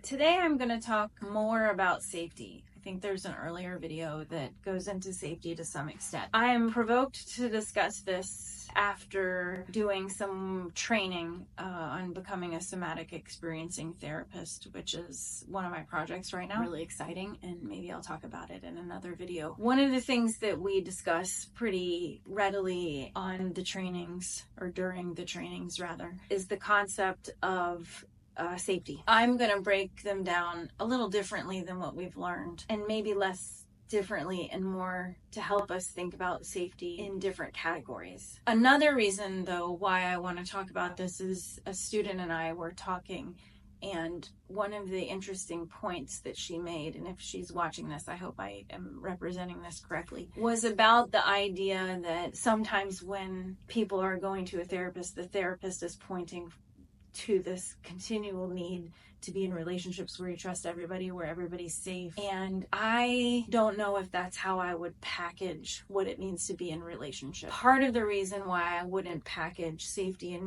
Today I'm going to talk more about safety. I think there's an earlier video that goes into safety to some extent. I am provoked to discuss this after doing some training on becoming a somatic experiencing therapist, which is one of my projects right now. Really exciting, and maybe I'll talk about it in another video. One of the things that we discuss pretty readily on the trainings, or during the trainings rather, is the concept of safety. I'm going to break them down a little differently than what we've learned, and maybe less differently and more to help us think about safety in different categories. Another reason, though, why I want to talk about this is a student and I were talking, and one of the interesting points that she made, and if she's watching this, I hope I am representing this correctly, was about the idea that sometimes when people are going to a therapist, the therapist is pointing to this continual need to be in relationships where you trust everybody, where everybody's safe. And I don't know if that's how I would package what it means to be in relationship. Part of the reason why I wouldn't package safety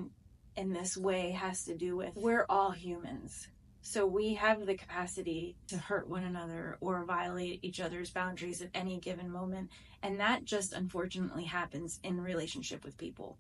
in this way has to do with we're all humans. So we have the capacity to hurt one another or violate each other's boundaries at any given moment. And that just unfortunately happens in relationship with people.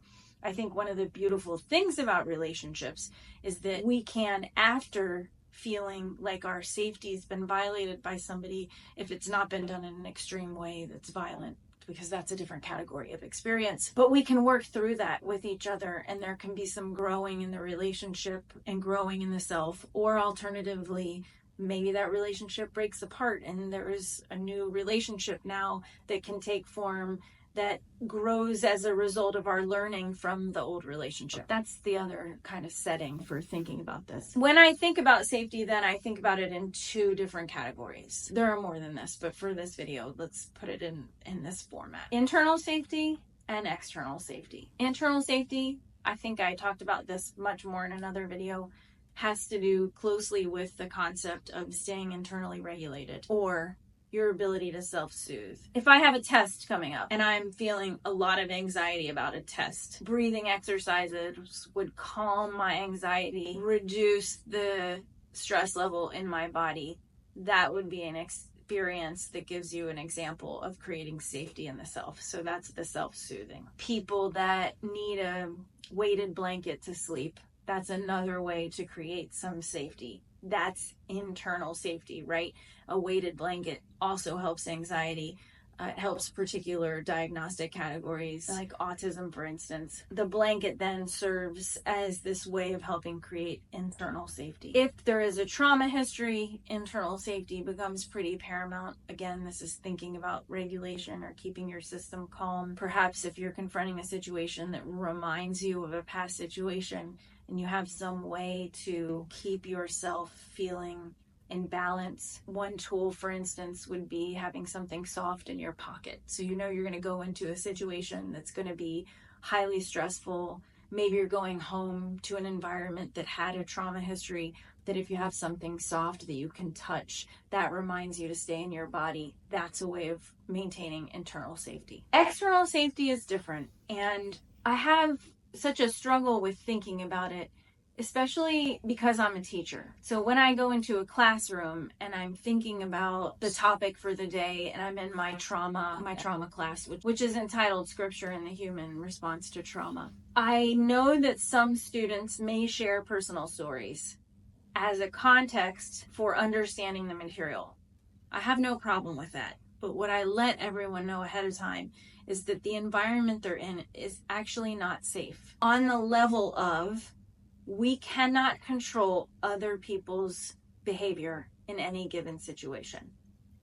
I think one of the beautiful things about relationships is that we can, after feeling like our safety's been violated by somebody, if it's not been done in an extreme way that's violent, because that's a different category of experience, but we can work through that with each other, and there can be some growing in the relationship and growing in the self. Or alternatively, maybe that relationship breaks apart and there is a new relationship now that can take form that grows as a result of our learning from the old relationship. That's the other kind of setting for thinking about this. When I think about safety, then I think about it in two different categories. There are more than this, but for this video, let's put it in this format. Internal safety and external safety. Internal safety, I think I talked about this much more in another video, has to do closely with the concept of staying internally regulated, or your ability to self-soothe. If I have a test coming up and I'm feeling a lot of anxiety about a test, breathing exercises would calm my anxiety, reduce the stress level in my body. That would be an experience that gives you an example of creating safety in the self. So that's the self-soothing. People that need a weighted blanket to sleep, that's another way to create some safety. That's internal safety, right? A weighted blanket also helps anxiety. It helps particular diagnostic categories like autism, for instance. The blanket then serves as this way of helping create internal safety. If there is a trauma history, internal safety becomes pretty paramount. Again, this is thinking about regulation or keeping your system calm. Perhaps if you're confronting a situation that reminds you of a past situation, and you have some way to keep yourself feeling in balance. One tool, for instance, would be having something soft in your pocket. So you know you're going to go into a situation that's going to be highly stressful. Maybe you're going home to an environment that had a trauma history, that if you have something soft that you can touch, that reminds you to stay in your body. That's a way of maintaining internal safety. External safety is different, and I have such a struggle with thinking about it, especially because I'm a teacher. So when I go into a classroom and I'm thinking about the topic for the day, and I'm in my trauma class, which is entitled Scripture and the Human Response to Trauma, I know that some students may share personal stories as a context for understanding the material. I have no problem with that. But what I let everyone know ahead of time is that the environment they're in is actually not safe. On the level of, we cannot control other people's behavior in any given situation.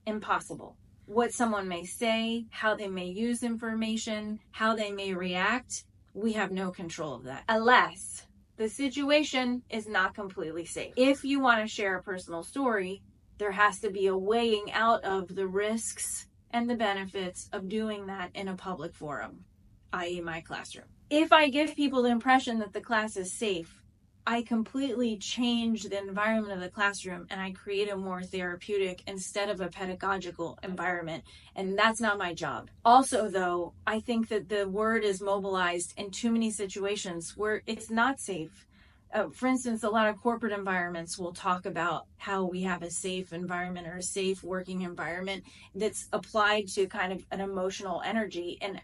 Impossible. What someone may say, how they may use information, how they may react, we have no control of that. Unless the situation is not completely safe. If you want to share a personal story, there has to be a weighing out of the risks and the benefits of doing that in a public forum, i.e. my classroom. If I give people the impression that the class is safe, I completely change the environment of the classroom and I create a more therapeutic instead of a pedagogical environment. And that's not my job. Also, though, I think that the word is mobilized in too many situations where it's not safe. For instance, a lot of corporate environments will talk about how we have a safe environment or a safe working environment that's applied to kind of an emotional energy. And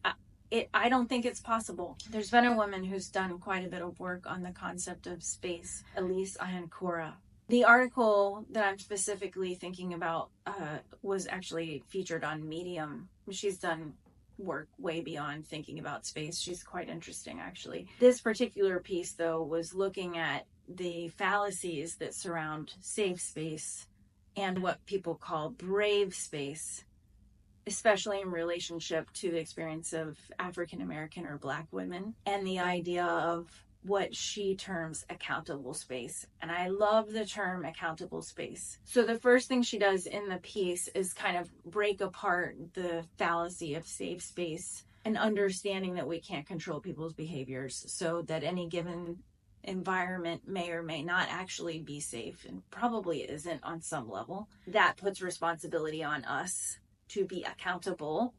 I don't think it's possible. There's been a woman who's done quite a bit of work on the concept of space, Elise Ayancora. The article that I'm specifically thinking about was actually featured on Medium. She's done work way beyond thinking about space. She's quite interesting, actually. This particular piece, though, was looking at the fallacies that surround safe space and what people call brave space, especially in relationship to the experience of African American or Black women, and the idea of what she terms accountable space. And I love the term accountable space. So the first thing she does in the piece is kind of break apart the fallacy of safe space and understanding that we can't control people's behaviors, so that any given environment may or may not actually be safe, and probably isn't on some level. That puts responsibility on us to be accountable.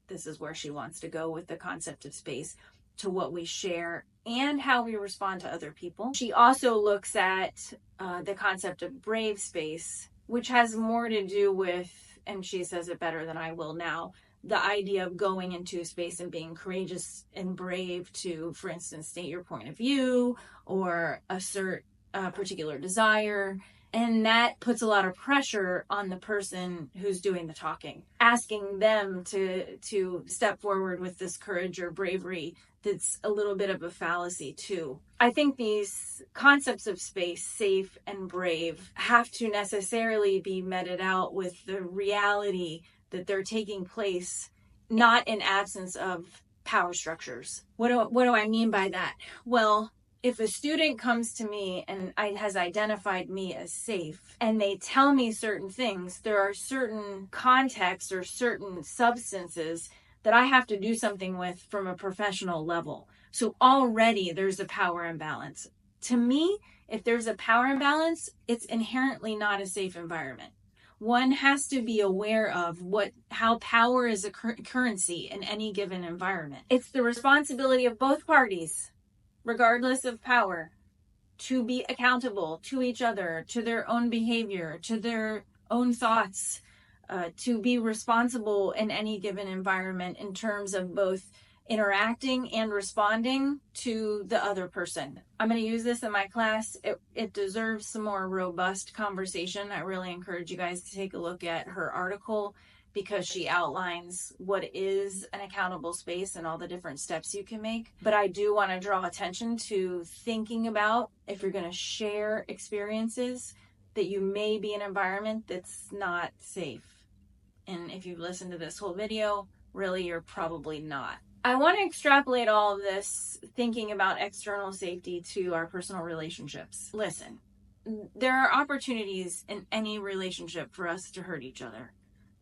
This is where she wants to go with the concept of space, to what we share and how we respond to other people. She also looks at the concept of brave space, which has more to do with, and she says it better than I will now, the idea of going into a space and being courageous and brave to, for instance, state your point of view or assert a particular desire. And that puts a lot of pressure on the person who's doing the talking, asking them to step forward with this courage or bravery that's a little bit of a fallacy too. I think these concepts of space, safe and brave, have to necessarily be meted out with the reality that they're taking place, not in absence of power structures. What do I mean by that? Well, if a student comes to me and has identified me as safe, and they tell me certain things, there are certain contexts or certain substances that I have to do something with from a professional level. So already there's a power imbalance. To me, if there's a power imbalance, it's inherently not a safe environment. One has to be aware of how power is a currency in any given environment. It's the responsibility of both parties, regardless of power, to be accountable to each other, to their own behavior, to their own thoughts, to be responsible in any given environment in terms of both interacting and responding to the other person. I'm going to use this in my class. It deserves some more robust conversation. I really encourage you guys to take a look at her article, because she outlines what is an accountable space and all the different steps you can make. But I do want to draw attention to thinking about, if you're going to share experiences, that you may be in an environment that's not safe. And if you've listened to this whole video, really, you're probably not. I want to extrapolate all of this thinking about external safety to our personal relationships. Listen, there are opportunities in any relationship for us to hurt each other.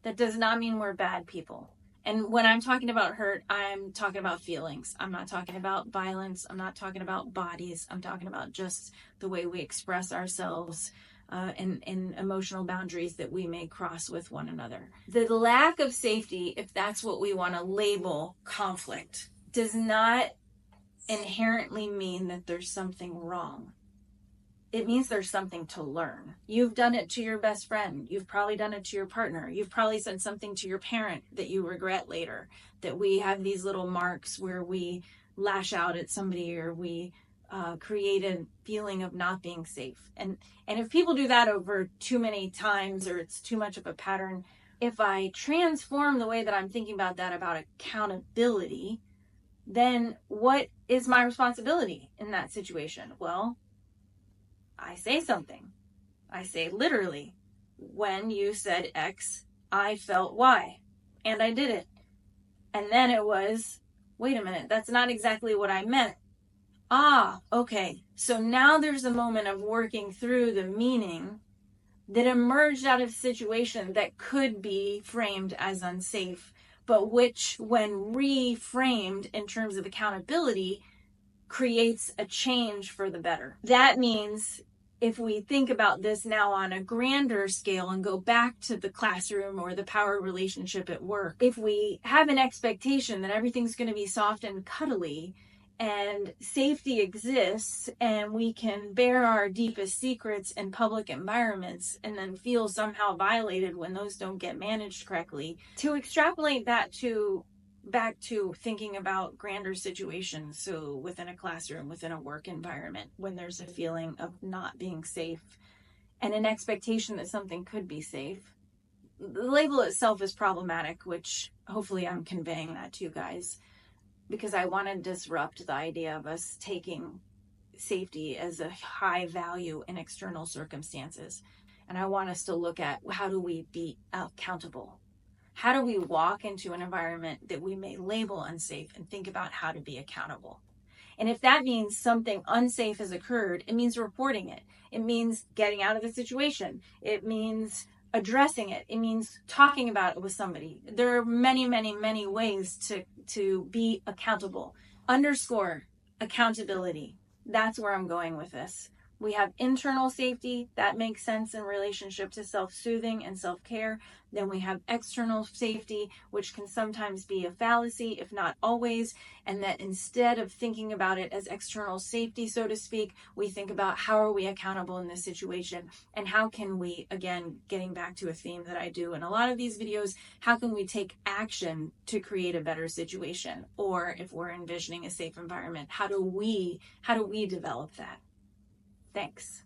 That does not mean we're bad people. And when I'm talking about hurt, I'm talking about feelings. I'm not talking about violence. I'm not talking about bodies. I'm talking about just the way we express ourselves and emotional boundaries that we may cross with one another. The lack of safety, if that's what we want to label conflict, does not inherently mean that there's something wrong. It means there's something to learn. You've done it to your best friend. You've probably done it to your partner. You've probably said something to your parent that you regret later. That we have these little marks where we lash out at somebody, or we create a feeling of not being safe. And if people do that over too many times, or it's too much of a pattern, if I transform the way that I'm thinking about that, about accountability, then what is my responsibility in that situation? Well, I say something. I say literally, when you said X, I felt Y, and I did it. And then it was, wait a minute, that's not exactly what I meant. Ah, okay. So now there's a moment of working through the meaning that emerged out of a situation that could be framed as unsafe, but which, when reframed in terms of accountability, creates a change for the better. That means if we think about this now on a grander scale and go back to the classroom or the power relationship at work, if we have an expectation that everything's going to be soft and cuddly, and safety exists, and we can bear our deepest secrets in public environments and then feel somehow violated when those don't get managed correctly. To extrapolate that to back to thinking about grander situations, so within a classroom, within a work environment, when there's a feeling of not being safe and an expectation that something could be safe, the label itself is problematic, which hopefully I'm conveying that to you guys, because I want to disrupt the idea of us taking safety as a high value in external circumstances. And I want us to look at, how do we be accountable? How do we walk into an environment that we may label unsafe and think about how to be accountable? And if that means something unsafe has occurred, it means reporting it. It means getting out of the situation. It means addressing it. It means talking about it with somebody. There are many, many, many ways to be accountable. Underscore accountability. That's where I'm going with this. We have internal safety that makes sense in relationship to self-soothing and self-care. Then we have external safety, which can sometimes be a fallacy, if not always. And that instead of thinking about it as external safety, so to speak, we think about how are we accountable in this situation, and how can we, again, getting back to a theme that I do in a lot of these videos, how can we take action to create a better situation? Or if we're envisioning a safe environment, how do we develop that? Thanks.